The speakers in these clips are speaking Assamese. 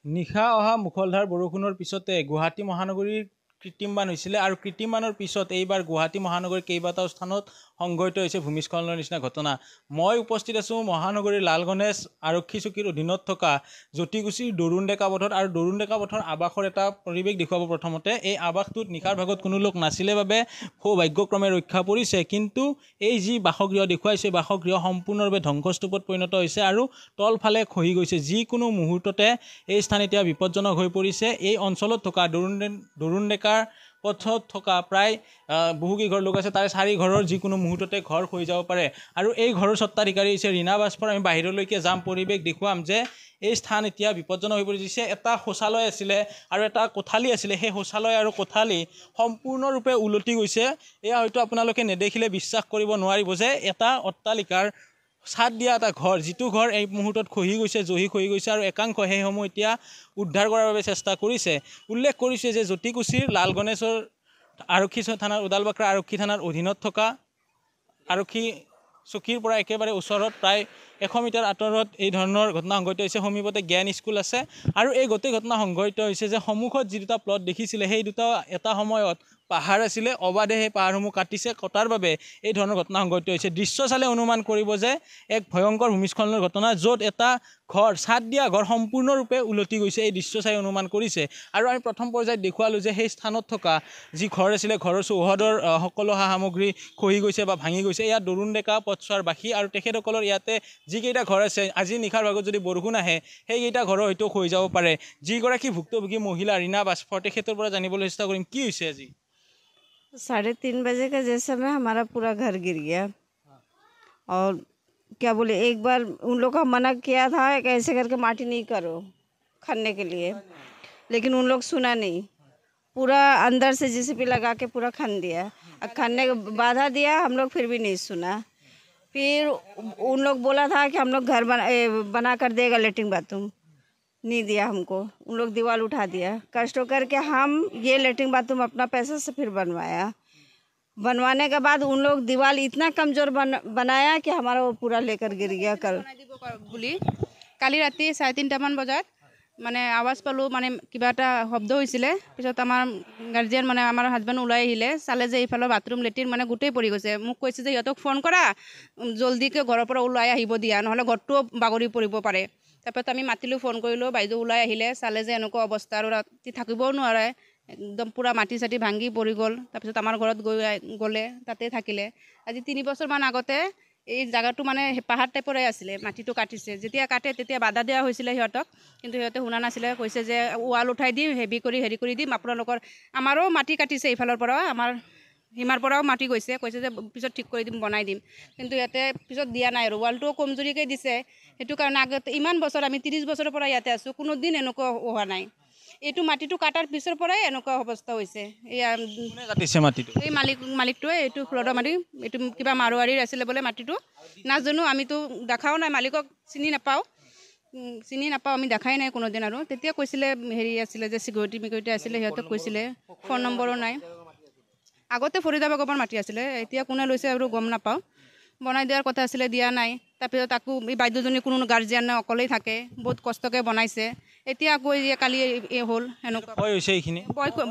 নিশা অহা মুখলধাৰ বৰষুণৰ পিছতে গুৱাহাটী মহানগৰীৰ কৃত্ৰিম বান হৈছিলে আৰু কৃত্ৰিম বানৰ পিছত এইবাৰ গুৱাহাটী মহানগৰীৰ কেইবাটাও স্থানত সংঘটিত হৈছে ভূমিস্খলনৰ নিচিনা ঘটনা। মই উপস্থিত আছোঁ মহানগৰীৰ লালগণেশ আৰক্ষী চকীৰ অধীনত থকা জ্যোতিকুছিৰ দৰুণ ডেকা পথত আৰু দৰুণ ডেকা পথৰ আৱাসৰ এটা পৰিৱেশ দেখুৱাব। প্ৰথমতে এই আৱাসটোত নিশাৰ ভাগত কোনো লোক নাছিলে বাবে সৌভাগ্যক্ৰমে ৰক্ষা পৰিছে, কিন্তু এই যি বাসগৃহ দেখুৱাইছে বাসগৃহ সম্পূৰ্ণৰূপে ধ্বংসস্তূপত পৰিণত হৈছে আৰু তলফালে খহি গৈছে। যিকোনো মুহূৰ্ততে এই স্থান এতিয়া বিপদজনক হৈ পৰিছে। এই অঞ্চলত থকা দৰুণ ডেকাৰ পথত থকা প্ৰায় বহুকেইঘৰ লোক আছে, তাৰে 4 ঘৰৰ যিকোনো মুহূৰ্ততে ঘৰ হৈ যাব পাৰে আৰু এই ঘৰৰ স্বত্বাধিকাৰী হৈছে ৰীণা বাস্পৰ। আমি বাহিৰলৈকে যাম, পৰিৱেশ দেখুৱাম যে এই স্থান এতিয়া বিপদজনক হৈ পৰিছে। এটা শৌচালয় আছিলে আৰু এটা কোঠালি আছিলে, সেই শৌচালয় আৰু কোঠালি সম্পূৰ্ণৰূপে উলটি গৈছে। এয়া হয়তো আপোনালোকে নেদেখিলে বিশ্বাস কৰিব নোৱাৰিব যে এটা অট্টালিকাৰ ছাদ দিয়া এটা ঘৰ, যিটো ঘৰ এই মুহূৰ্তত খহি গৈছে, জহি খহি গৈছে আৰু একাংশ সেইসমূহ এতিয়া উদ্ধাৰ কৰাৰ বাবে চেষ্টা কৰিছে। উল্লেখ কৰিছে যে জ্যোতিকুছিৰ লালগণেশৰ আৰক্ষী থানাৰ ওদালবাক্ৰা আৰক্ষী থানাৰ অধীনত থকা আৰক্ষী চকীৰ পৰা একেবাৰে ওচৰত প্ৰায় 100 মিটাৰ আঁতৰত এই ধৰণৰ ঘটনা সংঘটিত হৈছে। সমীপতে জ্ঞান স্কুল আছে আৰু এই গোটেই ঘটনা সংঘটিত হৈছে যে সন্মুখত যি দুটা প্লট দেখিছিলে সেই দুটা এটা সময়ত পাহাৰ আছিলে, অবাধে সেই পাহাৰসমূহ কটাৰ বাবে এই ধৰণৰ ঘটনা সংঘটিত হৈছে। দৃশ্য চালে অনুমান কৰিব যে এক ভয়ংকৰ ভূমিস্খলনৰ ঘটনা, য'ত এটা ঘৰ ছাদ দিয়া ঘৰ সম্পূৰ্ণৰূপে উলটি গৈছে। এই দৃশ্য চাই অনুমান কৰিছে আৰু আমি প্ৰথম পৰ্যায়ত দেখুৱালোঁ যে সেই স্থানত থকা যি ঘৰ আছিলে ঘৰৰ চৌহদৰ সকলো সা সামগ্ৰী খহি গৈছে বা ভাঙি গৈছে। ইয়াত দৰুণ ডেকা পথছোৱাৰ বাসী আৰু তেখেতসকলৰ ইয়াতে যিকেইটা ঘৰ আছে, আজি নিশাৰ ভাগত যদি বৰষুণ আহে সেইকেইটা ঘৰৰ হয়তো খহি যাব পাৰে। যিগৰাকী ভুক্তভোগী মহিলা ৰীণা বাস্পৰ, তেখেতৰ পৰা জানিবলৈ চেষ্টা কৰিম কি হৈছে। আজি 3:30 बजे का जैसे में हमारा पूरा घर गिर गया और क्या बोले, एक बार उन लोग का मना किया था कि ऐसे करके माटी नहीं करो खनने के लिए, लेकिन उन लोग सुना नहीं। पूरा अंदर से जेसीबी लगा के पूरा खन दिया। खनने को बाधा दिया, हम लोग फिर भी नहीं सुना। फिर उन लोग बोला था कि हम लोग घर बना कर देगा लेटरिन बाथरूम, नहीं दिया हमको। उन लोग दीवार उठा दिया। कष्ट करके हम ये लेटरिन बाथरूम अपना पैसा से फिर बनवाया। बनवाने के बाद उन लोग दीवार इतना कमज़ोर बनाया कि हमारा वो पूरा लेकर गिर गया। বুলি কালি ৰাতি 3:30 বজাত মানে আৱাজ পালোঁ, মানে কিবা এটা শব্দ হৈছিলে। পিছত আমাৰ গাৰ্জিয়ান মানে আমাৰ হাজবেণ্ড ওলাই আহিলে, চালে যে এইফালৰ বাথৰুম লেট্ৰিন মানে গোটেই পৰি গৈছে। মোক কৈছে যে সিহঁতক ফোন কৰা, জলদিকৈ ঘৰৰ পৰা ওলাই আহিব দিয়া, নহ'লে ঘৰটোও বাগৰি পৰিব পাৰে। তাৰপিছত আমি মাতিলোঁ, ফোন কৰিলোঁ, বাইদেউ ওলাই আহিলে, চালে যে এনেকুৱা অৱস্থা আৰু ৰাতি থাকিবও নোৱাৰে, একদম পূৰা মাটি চাটি ভাঙি পৰি গ'ল। তাৰপিছত আমাৰ ঘৰত গ'লে, তাতে থাকিলে। আজি 3 বছৰমান আগতে এই জেগাটো মানে পাহাৰ টাইপৰে আছিলে, মাটিটো কাটিছে। যেতিয়া কাটে তেতিয়া বাধা দিয়া হৈছিলে সিহঁতক, কিন্তু সিহঁতে শুনা নাছিলে। কৈছে যে ৱাল উঠাই দিম, হেৰি কৰি দিম আপোনালোকৰ। আমাৰো মাটি কাটিছে এইফালৰ পৰা, আমাৰ সীমাৰ পৰাও মাটি গৈছে। কৈছে যে পিছত ঠিক কৰি দিম, বনাই দিম, কিন্তু ইয়াতে পিছত দিয়া নাই আৰু ৱালটোও কমজুৰিকৈ দিছে। সেইটো কাৰণে আগতে ইমান বছৰ আমি 30 বছৰৰ পৰা ইয়াতে আছোঁ, কোনো দিন এনেকুৱা হোৱা নাই। এইটো মাটিটো কাটাৰ পিছৰ পৰাই এনেকুৱা অৱস্থা হৈছে। এয়া মাটিটো এই মালিকটোৱে, এইটো ফ্লডৰ মাটি, এইটো কিবা মাৰোৱাৰীৰ আছিলে বোলে মাটিটো, নাজানো, আমিতো দেখাও নাই, মালিকক চিনি নাপাওঁ, আমি দেখাই নাই কোনোদিন। আৰু তেতিয়া কৈছিলে হেৰি আছিলে যে চিকিউৰিটি আছিলে, সিহঁতক কৈছিলে, ফোন নম্বৰো নাই। আগতে ফৰিদা বেগমৰ মাটি আছিলে, এতিয়া কোনে লৈছে আৰু গম নাপাওঁ। বনাই দিয়াৰ কথা আছিলে, দিয়া নাই। তাৰপিছত আকৌ এই বাইদেউজনী কোনো গাৰ্জিয়ান নাই, অকলেই থাকে, বহুত কষ্টকৈ বনাইছে। এতিয়া আকৌ কালি হ'ল এনেকুৱা হৈছে। এইখিনি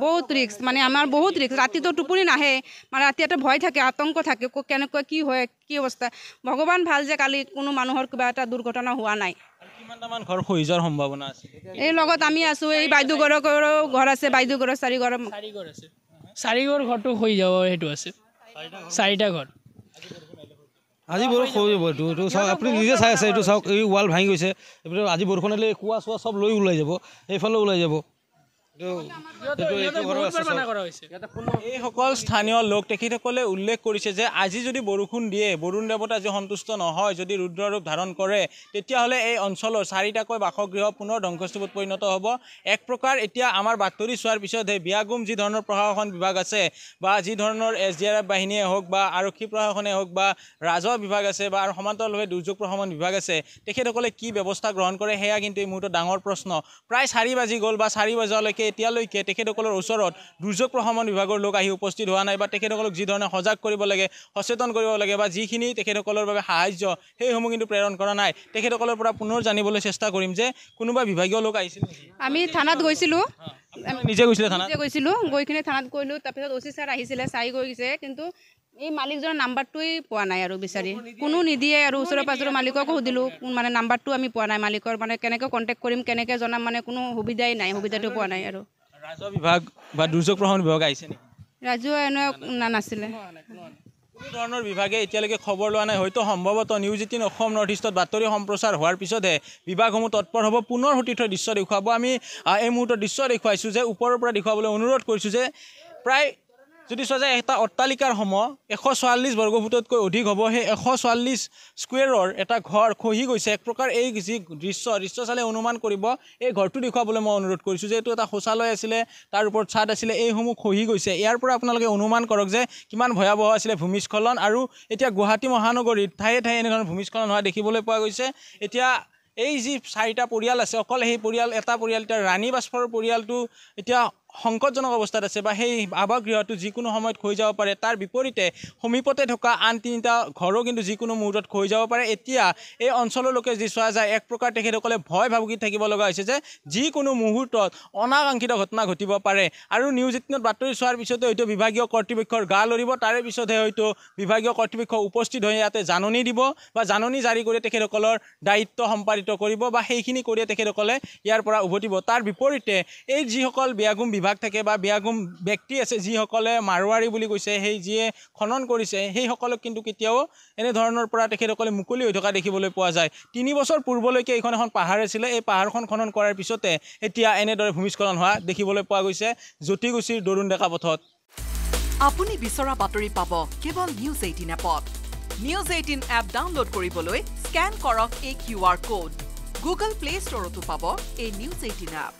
বহুত ৰিস্ক, মানে আমাৰ বহুত ৰিস্ক। ৰাতিটো টোপনি নাহে, মানে ৰাতি এটা ভয় থাকে, আতংক থাকে, কেনেকুৱা কি হয়, কি অৱস্থা। ভগৱান ভাল যে কালি কোনো মানুহৰ কিবা এটা দুৰ্ঘটনা হোৱা নাই। কিমানটামান ঘৰ খহি যোৱাৰ সম্ভাৱনা আছে? এই লগত আমি আছোঁ, এই বাইদেউ ঘৰৰো ঘৰ আছে, বাইদেউ ঘৰৰ 4 ঘৰ আছে। 4 ঘৰ ঘৰটো হৈ যাব, সেইটো আছে 4টা ঘৰ। আজি বৰষুণ হৈ যাব, এইটো চাওক, আপুনি নিজে চাই আছে, এইটো চাওক, এই ৱাল ভাঙি গৈছে। এইপিনে আজি বৰষুণ আহিলে কুঁৱা চুৱা চব লৈ ওলাই যাব, এইফালেও ওলাই যাব। এইসকল স্থানীয় লোক, তেখেতসকলে উল্লেখ কৰিছে যে আজি যদি বৰষুণ দিয়ে, বৰুণ দেৱতা আজি সন্তুষ্ট নহয়, যদি ৰুদ্ৰৰূপ ধাৰণ কৰে, তেতিয়াহ'লে এই অঞ্চলৰ 4টাকৈ বাসগৃহ পুনৰ ধ্বংসস্তূপত পৰিণত হ'ব। এক প্ৰকাৰ এতিয়া আমাৰ বাতৰি চোৱাৰ পিছতহে বিয়াগুম যি ধৰণৰ প্ৰশাসন বিভাগ আছে, বা যি ধৰণৰ SDRF বাহিনীয়ে হওক, বা আৰক্ষী প্ৰশাসনে হওক, বা ৰাজহ বিভাগ আছে, বা আৰু সমান্তৰালভাৱে দুৰ্যোগ প্ৰশমন বিভাগ আছে, তেখেতসকলে কি ব্যৱস্থা গ্ৰহণ কৰে, সেয়া কিন্তু এই মুহূৰ্তত ডাঙৰ প্ৰশ্ন। প্ৰায় 4 বাজি গ'ল, বা 4 বজালৈকে থাকে এতিয়ালৈকে তেখেতসকলৰ ওচৰত দুৰ্যোগ প্ৰশমন বিভাগৰ লোক আহি উপস্থিত হোৱা নাই বা তেখেতসকলক যি ধৰণে সজাগ কৰিব লাগে সচেতন কৰিব লাগে বা যিখিনি তেখেতসকলৰ বাবে সাহায্য সেইসমূহ কিন্তু প্ৰেৰণ কৰা নাই তেখেতসকলৰ পৰা পুনৰ জানিবলৈ চেষ্টা কৰিম যে কোনোবা বিভাগীয় লোক আহিছিল নেকি আমি থানাত গৈছিলোঁ নিজে গৈছিলে থানাত নিজে গৈছিলোঁ গৈ কিনে থানাত কৰিলোঁ তাৰপিছত OC ছাৰ আহিছিলে চাই গৈ গৈছে কিন্তু এই মালিকজনৰ নাম্বাৰটোৱেই পোৱা নাই আৰু বিচাৰি কোনো নিদিয়ে আৰু ওচৰে পাঁজৰে মালিককো সুধিলোঁ মানে নাম্বাৰটো আমি পোৱা নাই মালিকৰ মানে কেনেকৈ কণ্টেক্ট কৰিম কেনেকৈ জনাম মানে কোনো সুবিধাই নাই সুবিধাটো পোৱা নাই আৰু ৰাজহ বিভাগ বা দুৰ্যোগ প্ৰশমন বিভাগ আহিছে নেকি ৰাজহুৱা এনে নাছিলে কোনো ধৰণৰ বিভাগে এতিয়ালৈকে খবৰ লোৱা নাই হয়তো সম্ভৱতঃ নিউজ 18 অসম নৰ্থ ইষ্টত বাতৰি সম্প্ৰচাৰ হোৱাৰ পিছতহে বিভাগসমূহ তৎপৰ হ'ব পুনৰ সতীৰ্থ দৃশ্য দেখুৱাব আমি এই মুহূৰ্তৰ দৃশ্য দেখুৱাইছোঁ যে ওপৰৰ পৰা দেখুৱাবলৈ অনুৰোধ কৰিছোঁ যে প্ৰায় যদি চোৱা যায় এটা অট্টালিকাৰ সম 144 বৰ্গফুটতকৈ অধিক হ'ব সেই 144 স্কুৱেৰৰ এটা ঘৰ খহি গৈছে এক প্ৰকাৰ এই যি দৃশ্য চালে অনুমান কৰিব এই ঘৰটো দেখুৱাবলৈ মই অনুৰোধ কৰিছোঁ যে এইটো এটা শৌচালয় আছিলে তাৰ ওপৰত ছাদ আছিলে এইসমূহ খহি গৈছে ইয়াৰ পৰা আপোনালোকে অনুমান কৰক যে কিমান ভয়াৱহ আছিলে ভূমিস্খলন আৰু এতিয়া গুৱাহাটী মহানগৰীত ঠায়ে ঠায়ে এনেধৰণৰ ভূমিস্খলন হোৱা দেখিবলৈ পোৱা গৈছে এতিয়া এই যি 4টা পৰিয়াল আছে অকল সেই পৰিয়াল এটা পৰিয়াল এতিয়া ৰাণী বাস্পৰৰ পৰিয়ালটো এতিয়া সংকটজনক অৱস্থাত আছে বা সেই আৱাসগৃহটো যিকোনো সময়ত খহি যাব পাৰে তাৰ বিপৰীতে সমীপতে থকা আন 3টা ঘৰো কিন্তু যিকোনো মুহূৰ্তত খহি যাব পাৰে এতিয়া এই অঞ্চললৈকে যি চোৱা যায় এক প্ৰকাৰ তেখেতসকলে ভয় ভাবুকিত থাকিব লগা হৈছে যে যিকোনো মুহূৰ্তত অনাকাংক্ষিত ঘটনা ঘটিব পাৰে আৰু নিউজ 18ত বাতৰি চোৱাৰ পিছতে হয়তো বিভাগীয় কৰ্তৃপক্ষৰ গা লৰিব তাৰে পিছতহে হয়তো বিভাগীয় কৰ্তৃপক্ষ উপস্থিত হৈ ইয়াতে জাননী দিব বা জাননী জাৰি কৰি তেখেতসকলৰ দায়িত্ব সম্পাদিত কৰিব বা সেইখিনি কৰিয়ে তেখেতসকলে ইয়াৰ পৰা উভতিব তাৰ বিপৰীতে এই যিসকল বেয়াগুম বিভাগ থাকে বা বেয়াগুম ব্যক্তি আছে যিসকলে মাৰোৱাৰী বুলি কৈছে সেই যিয়ে খনন কৰিছে সেইসকলক কিন্তু কেতিয়াও এনেধৰণৰ পৰা তেখেতসকলে মুকলি হৈ থকা দেখিবলৈ পোৱা যায় 3 বছৰ পূৰ্বলৈকে এইখন এখন পাহাৰ আছিলে এই পাহাৰখন খনন কৰাৰ পিছতে এতিয়া এনেদৰে ভূমিস্খলন হোৱা দেখিবলৈ পোৱা গৈছে জ্যোতিগুচিৰ দৰুণ ডেকা পথত আপুনি বিচৰা বাতৰি পাব কেৱল নিউজ 18 এপত নিউজ 18 এপ ডাউনলোড কৰিবলৈ স্ক্যান কৰক এই QR কোড গুগল প্লে ষ্টৰতো পাব এই নিউজ 18 এপ